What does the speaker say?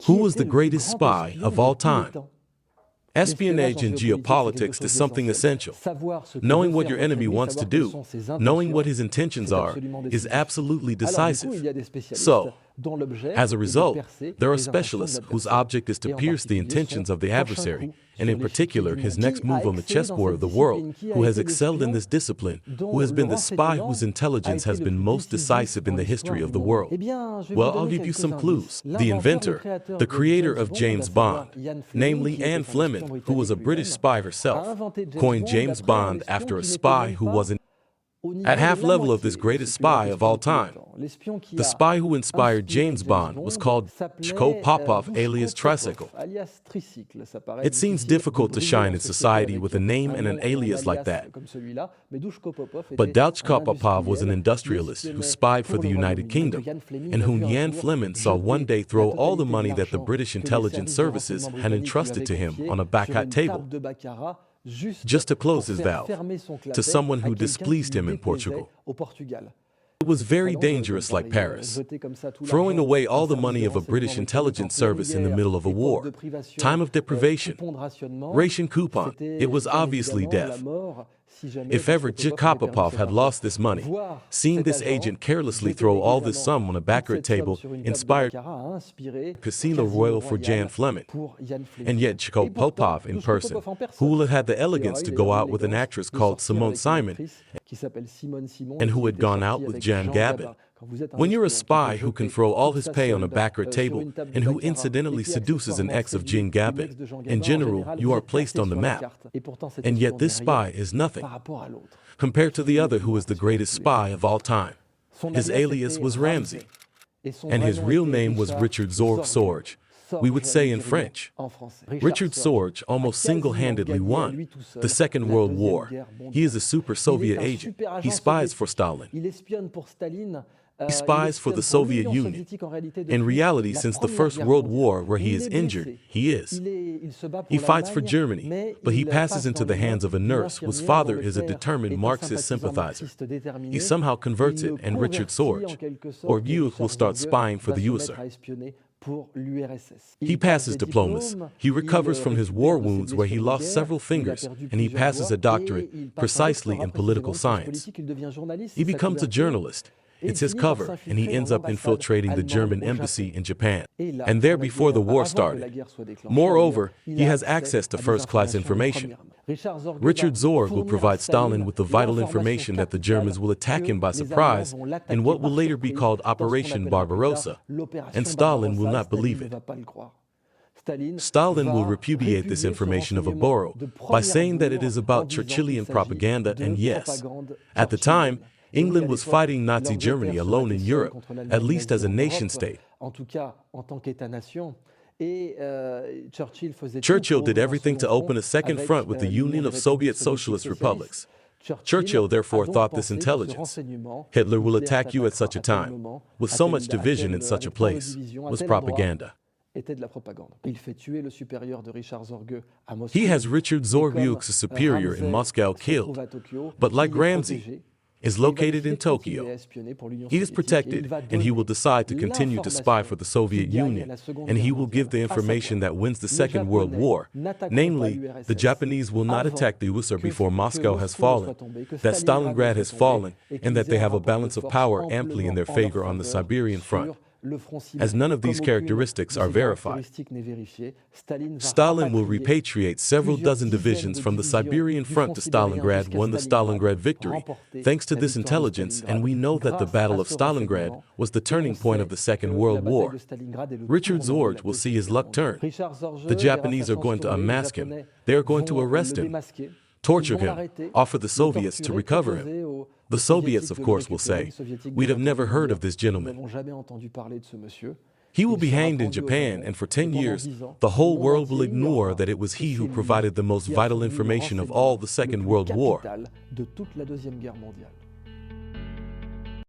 Who was the greatest spy of all time? Espionage in geopolitics is something essential. Knowing what your enemy wants to do, knowing what his intentions are, is absolutely decisive. So, as a result, there are specialists whose object is to pierce the intentions of the adversary, and in particular his next move on the chessboard of the world, who has excelled in this discipline, who has been the spy whose intelligence has been most decisive in the history of the world. Well, I'll give you some clues. The inventor, the creator of James Bond, namely Anne Fleming, who was a British spy herself, coined James Bond after a spy who wasn't at half level of this greatest spy of all time. The spy who inspired James Bond was called Chko Popov alias Tricycle. It seems difficult to shine in society with a name and an alias like that. But Chko Popov was an industrialist who spied for the United Kingdom, and whom Ian Fleming saw one day throw all the money that the British intelligence services had entrusted to him on a baccarat table, just to close his valve, to someone who displeased him in Portugal. It was very dangerous, like Paris, throwing away all the money of a British intelligence service in the middle of a war, time of deprivation, ration coupon. It was obviously death. If ever Chko Popov had lost this money, seeing this agent carelessly throw all this sum on a baccarat table inspired Casino Royale for Jan Fleming. And yet Chko Popov in person, who will have had the elegance to go out with an actress called Simone Simon, and who had gone out with Jan Gabin. When you're a spy who can throw all his pay on a baccarat table and who incidentally seduces an ex of Jean Gabin, in general, you are placed on the map. And yet this spy is nothing compared to the other who is the greatest spy of all time. His alias was Ramsey, and his real name was Richard Sorge. We would say in French. Richard Sorge almost single-handedly won the Second World War. He is a super Soviet agent. He spies for Stalin. He spies for the Soviet Union. In reality, since the First World War, where he is injured, he fights for Germany, but he passes into the hands of a nurse whose father is a determined Marxist sympathizer. He somehow converts it, and Richard Sorge, or Buick, will start spying for the USSR. He passes diplomas, he recovers from his war wounds where he lost several fingers, and he passes a doctorate precisely in political science. He becomes a journalist. It's his cover, and he ends up infiltrating the German embassy in Japan, and there before the war started. Moreover, he has access to first-class information. Richard Sorge will provide Stalin with the vital information that the Germans will attack him by surprise in what will later be called Operation Barbarossa, and Stalin will not believe it. Stalin will repudiate this information of a borrow by saying that it is about Churchillian propaganda, and yes, at the time, England was fighting Nazi Germany alone in Europe, at least as a nation-state. Churchill did everything to open a second front with the Union of Soviet Socialist Republics. Churchill therefore thought this intelligence, Hitler will attack you at such a time, with so much division in such a place, was propaganda. He has Richard Sorge's superior in Moscow killed, but like Ramsey, is located in Tokyo. He is protected, and he will decide to continue to spy for the Soviet Union, and he will give the information that wins the Second World War, namely, the Japanese will not attack the USSR before Moscow has fallen, that Stalingrad has fallen, and that they have a balance of power amply in their favor on the Siberian front. As none of these characteristics are verified, Stalin will repatriate several dozen divisions from the Siberian front to Stalingrad, won the Stalingrad victory, thanks to this intelligence, and we know that the Battle of Stalingrad was the turning point of the Second World War. Richard Sorge will see his luck turn. The Japanese are going to unmask him. They are going to arrest him, torture him, offer the Soviets to recover him. The Soviets, of course, will say, we'd have never heard of this gentleman. He will be hanged in Japan, and for 10 years, the whole world will ignore that it was he who provided the most vital information of all the Second World War.